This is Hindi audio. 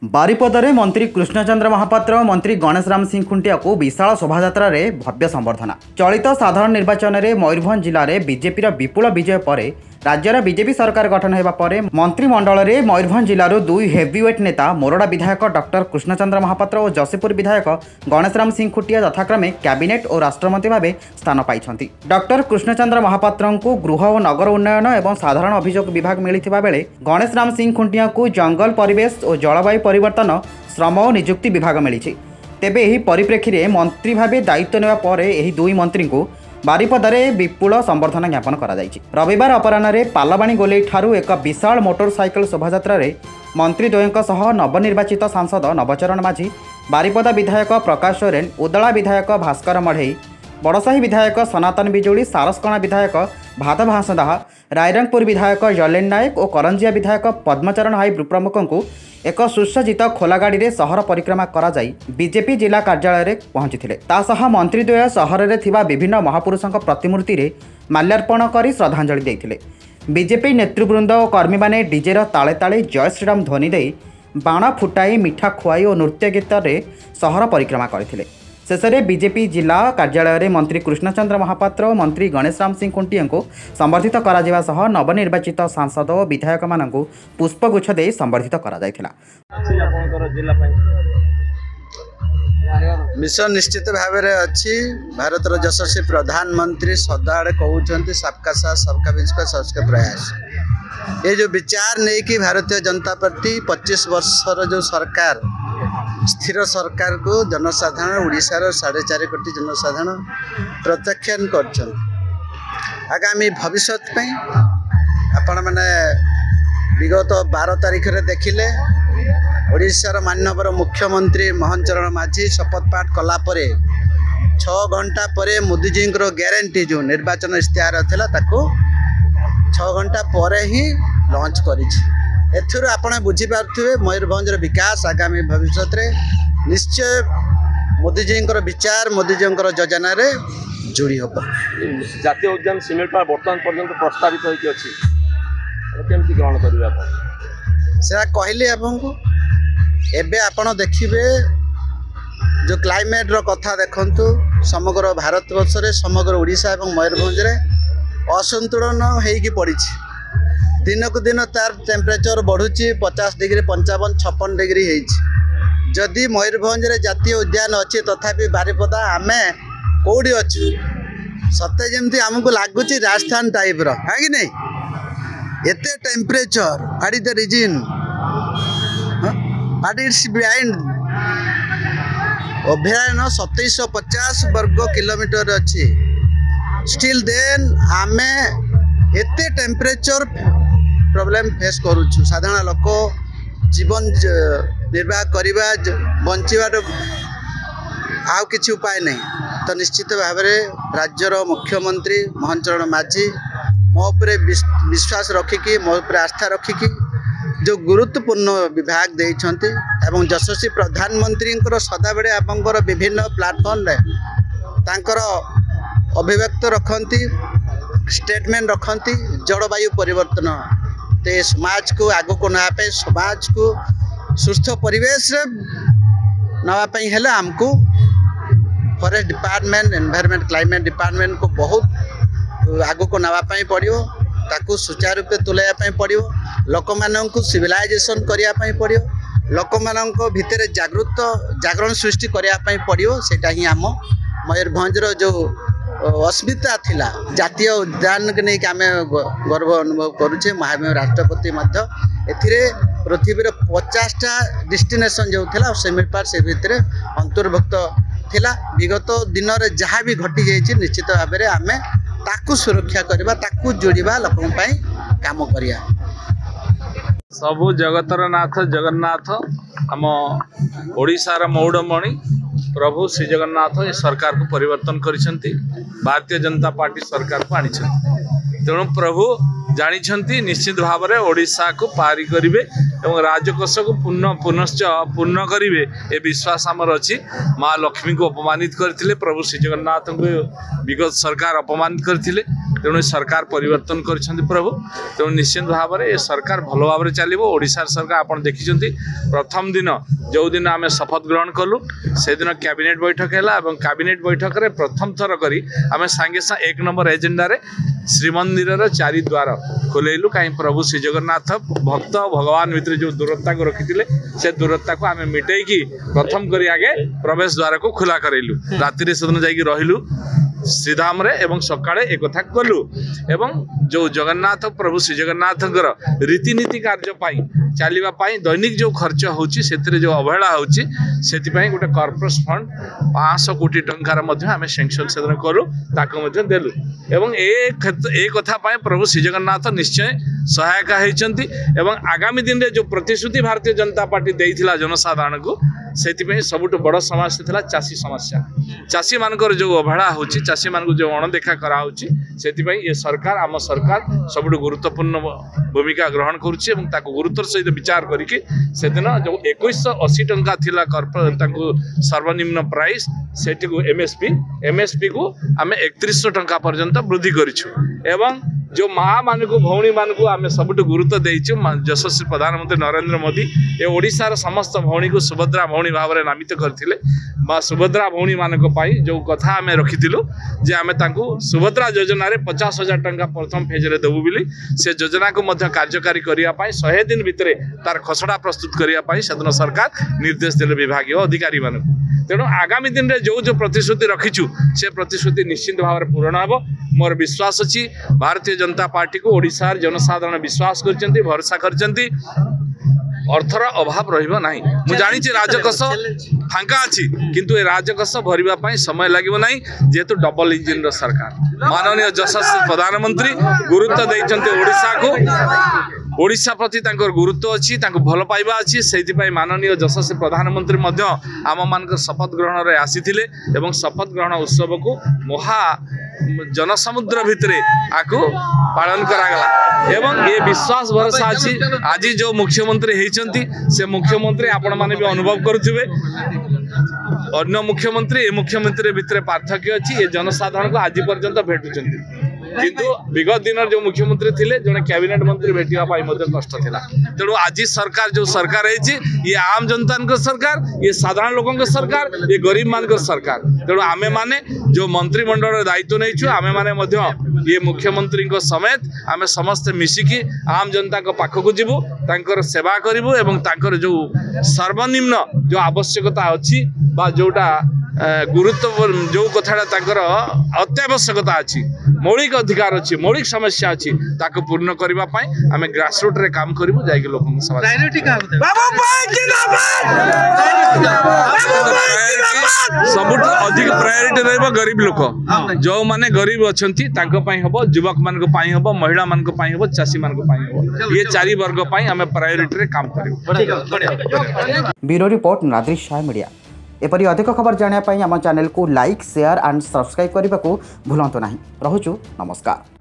बारिपदारे मंत्री कृष्णचंद्र महापात्र मंत्री गणेश राम सिंह खुंटिया को विशाल शोभायात्रा भव्य संबर्धना। चलित साधारण निर्वाचन में मयूरभंज जिले में बीजेपी विपुल विजय पर राज्यर बीजेपी सरकार गठन होगा पर मंत्रिमंडल में मयूरभंज जिलूर दुई हेवीवेट नेता मोरडा विधायक डॉक्टर कृष्णचंद्र महापात्र और जसीपुर विधायक गणेश राम सिंह खुंटिया यथाक्रमे कैबिनेट और राष्ट्रमंत्री भाव स्थान पाई। डॉक्टर कृष्णचंद्र महापात्र को गृह और नगर उन्नयन और साधारण अभियोग विभाग मिलता बेले गणेश राम सिंह खुंटिया को जंगल परिवेश और जलवायु परिवर्तन श्रम और निजुक्ति विभाग मिली। तेबे एही परिप्रेक्षी में मंत्री भाव दायित्व नेवा पर एही दुई मंत्री को बारिपदारे विपुल संबर्धना ज्ञापन करा जायछि। रविवार अपराह्न पालबाणी गोलेई ठारू एक विशाल मोटरसाइकेल शोभायात्रा मंत्री द्वयଙ୍କ सह नवनिर्वाचित सांसद नवचरण माझी, बारिपदा विधायक प्रकाश सोरेन, उदला विधायक भास्कर मढ़ई, बड़साही विधायक सनातन बिजुली, सारसकणा विधायक भादव हांसदाह, रायरंगपुर विधायक जलेन नायक और करंजिया विधायक पद्मचरण हाई प्रमुखों को एक सुसज्जित खोला गाड़ी में सहर परिक्रमा करा जाई बीजेपी जिला कार्यालय में पहुंची। तासह मंत्रीद्वय सहर में थिबा विभिन्न महापुरुषों प्रतिमूर्ति रे माल्यार्पण कर श्रद्धांजलि देते। बीजेपी नेतृवृंद और कर्मी माने डीजेर ताले ताले जय श्रीराम ध्वनि दे बाण फुटाई मिठा खुआई और नृत्य गीत रे सहर परिक्रमा करथिले। शेष में बीजेपी जिला कार्यालय में मंत्री कृष्णचंद्र महापात्र और मंत्री गणेश राम सिंह खुंटिया को संबर्धित करा सह नवनिर्वाचित सांसद और विधायक मान पुष्पगुच्छ दे संबर्धित करा जायथिला। मिशन निश्चित भाव में अच्छी भारत यशस्वी प्रधानमंत्री सदाड़े कहते सबका साथ सबका विकास सबका प्रयास। ये जो विचार नहीं कि भारतीय जनता पार्टी 25 वर्षर जो सरकार स्थिर सरकार को जनसाधारण ओडिशार 4.5 कोटी जनसाधारण प्रत्याख्यान कर आगामी भविष्य आपण मैंने विगत 12 तारीख रे देखिले ओडिशार माननीय मुख्यमंत्री मोहन चरण माझी शपथ पाठ कला 6 घंटा पर मोदीजी ग्यारंटी जो निर्वाचन इश्तेहार था 6 घंटा पर ही लॉन्च कर आपण बुझीपारे मयूरभंज विकास आगामी भविष्य में निश्चय मोदीजी विचार मोदीजी योजना रे जोड़ी हम। जातीय उद्यान सिमिलपाल बर्तमान पर्यंत प्रस्तावित होमती ग्रहण करें कहली आपको एबे आपण देखिए जो क्लाइमेट रो कथा देखंतु समग्र भारतवर्ष रे समग्र ओडिशा और मयूरभंज रे असंतुलन होगी पड़ी। दिन को दिन तार टेम्परेचर बढ़ुची 50 डिग्री 55 56 डिग्री जदि मयूरभंज रे जातीय उद्यान अच्छी तथापि बारिपदा आमे कौड़ी अच्छु सत्य जमती आमको लगुच राजस्थान टाइप रो है कि नहीं एते temperature what is the reason what is behind अभयारण्य 2750 वर्ग किलोमीटर अच्छी स्टिल देन आमे एते टेम्परेचर प्रॉब्लम फेस करुछु साधारण लोक जीवन निर्वाह करवा बंचार आउ किसी उपाय नहीं। तो निश्चित भाव में राज्यर मुख्यमंत्री मोहन चरण माझी मो उपरे विश्वास रखिकी मो उपरे आस्था रखिकी जो गुरुत्वपूर्ण विभाग देइछंती एवं यशस्वी प्रधानमंत्री सदाबेले आपंकर विभिन्न प्लाटफॉर्म रे तांकर अभिव्यक्त रखती स्टेटमेंट रखती जलवायु परिवर्तन ते समाज को आग को नापे समाज को सुस्थ परिवेश नापी हेले आमको forest department environment climate department को बहुत आग को नापी पड़ो ताकू सुचारू रूप तुलाइवाई पड़ो लोक मानू सिविलाइजेशन करने पड़ो लोक मान भितर जागरण सृष्टि करने पड़ो सेटा ही आम मयूरभंज जो अस्मिता थिला जातीय उद्यान के नहीं आम गर्व अनुभव करुचे। महामहिम राष्ट्रपति एथिरे पृथ्वी 50टा डेस्टिनेशन जो थिला सेमिपार से भितर अंतर्भुक्त थिला। विगत दिन में जहाँ भी घटी जाइए निश्चित भाव में आम ताकू सुरक्षा करवा ताकू जोड़वा लोकों काम करिया। सबु जगतर नाथ जगन्नाथ आम ओडिशार मौड़मणि प्रभु श्री जगन्नाथ ये सरकार को परिवर्तन करिसेंती भारतीय जनता पार्टी सरकार को आनी तेणु प्रभु जानी निश्चित भाव में ओडिशा को पारी करेंगे और राजकोष को पुनश्च पूर्ण करेंगे ये विश्वास आमर अच्छी। माँ लक्ष्मी को अपमानित करते प्रभु श्री जगन्नाथ को विगत सरकार अपमानित करते तेणु सरकार परिवर्तन कर प्रभु तेणु निश्चित भाव में ये सरकार भल भाव में चलो। ओडिशा सरकार आप देखिं प्रथम दिन जो दिन आम शपथ ग्रहण कलु से दिन कैबिनेट बैठक है। कैबिनेट बैठक में प्रथम थर करी आम सांगे सांगे 1 नंबर एजेंडा श्रीमंदिर 4 द्वार खोलैलु। कहीं प्रभु श्री जगन्नाथ भक्त भगवान भितर जो दूरता को रखी से दूरता को आम मिटेकी प्रथम करी आगे प्रवेश द्वार को खुला करलु। राति से दिन जाकि रहिलु श्रीधाम रे एवं सकाळे एक कथा कलु एवं जो जगन्नाथ प्रभु श्री जगन्नाथ रीतिनीति कार्य पाई चलिबा पाई दैनिक जो खर्च होची सेतिरे जो अवहेला होची सेति पाई गोटे कॉर्पोरेट फंड 500 कोटी टंकार मध्ये आमे सैंक्शन सेदन कलु ताको मध्ये देलु एवं ए कथा पाई प्रभु श्री जगन्नाथ निश्चय सहायक होइचंती एवं आगामी दिन रे जो प्रतिश्रुति भारतीय जनता पार्टी देइथिला जनसाधारण को सेतिपई सबुठ बड़ समस्या थिला चासी समस्या। चासी मानकर जो अवहेला होची चासी मान को जो अणदेखा करा होची सेतिपई ये सरकार आम सरकार सबुठ गुरुत्वपूर्ण भूमिका ग्रहण करुछि एवं ताको गुरुत्वर सहित विचार करिके सेदिन जो 2180 टंका थिला ताको सर्वनिम्न प्राइस सेटी को एमएसपी को आम 3100 टंका पर्यंत वृद्धि करिछु एवं जो माँ मान को भौणी मान को आम सबुठ गुरुत्व देइछु। यशस्वी प्रधानमंत्री नरेंद्र मोदी ये ओडिशार समस्त भौणी को सुभद्रा भौणी भाव में नामित करथिले। सुभद्रा भौणी मान जो कथा आम रखिलु जे आम तांकु सुभद्रा योजना रे 50,000 टंका प्रथम फेज रे देबु बोली से योजना को मध्य कार्यकारी करिया पाई 100 दिन भितरे तार खसड़ा प्रस्तुत करिया पाई सदन सरकार निर्देश देले विभागीय अधिकारी मान। तेणु आगामी दिन में जो प्रतिश्रुति रखीचु से प्रतिश्रुति निश्चित भाव में पूरण हम। मोर विश्वास अच्छी भारतीय जनता पार्टी को ओडिशार जनसाधारण विश्वास करचंती भरोसा करचंती अर्थर अभाव रहिबो नाही। मु जानि राजकोष फांका अच्छी किंतु ए राजकोष भरिबा पई समय लागिबो नाही जेतु डबल इंजिन रो सरकार माननीय यशस्वी प्रधानमंत्री गुरुत्व दैचंती ओडिशा को ओडिशा प्रति तांकर गुरुत्व अच्छी तांको भल पाइबा अच्छी सेति पई माननीय यशस्वी प्रधानमंत्री मध्य आम मान शपथ ग्रहण रे आसीथिले एवं शपथ ग्रहण उत्सव को महा जनसमुद्र भितरे आकु पालन करागला एवं ये विश्वास भरोसा अच्छी आज जो मुख्यमंत्री होइचंती से मुख्यमंत्री आपण माने भी अनुभव करुथिबे अन्य मुख्यमंत्री ए मुख्यमंत्री भितरे पार्थक्य अच्छी ये जनसाधारण को आज पर्यंत भेटुचंती किंतु विगत दिन जो मुख्यमंत्री थिले जने कैबिनेट मंत्री भेटिया पाई मध्य कष्ट थिला। तेणु आज सरकार जो सरकार है ये आम जनता को सरकार ये साधारण लोगों को सरकार ये गरीब मान को सरकार। तेणु आमे माने जो मंत्रिमंडल दायित्व नहीं आमे माने मध्य ये मुख्यमंत्री को समेत आमे समस्त मिसिकी आम जनता को पाख को जीवु तांकर सेवा करिवु एवं तांकर जो सर्वनिम्न जो आवश्यकता अच्छी बा जोटा गुरुत्व जो कथाटा तांकर अत्यावश्यकता अच्छी मौलिक अधिकार अच्छी मौलिक समस्या अच्छी ताको पूर्ण करबा पई आमे ग्रासरूट रे काम करिवु जाय के लोकन को सवाल प्रायोरिटी का बाबू भाई जिंदाबाद सबुठ अधिक प्रायोरिटी रहबो गरीब लोक जो माने गरीब अछंती ताको पई हबो युवक मान को पई हबो महिला मान को पई हबो चासी मान को पई हबो ये चारि वर्ग पई आमे प्रायोरिटी रे काम करिवु। ब्यूरो रिपोर्ट नादृश शाह मीडिया। एपरी अधिक खबर जानिया आम चैनल को लाइक शेयर एंड सब्सक्राइब करने को भूलु ना। रहुचु नमस्कार।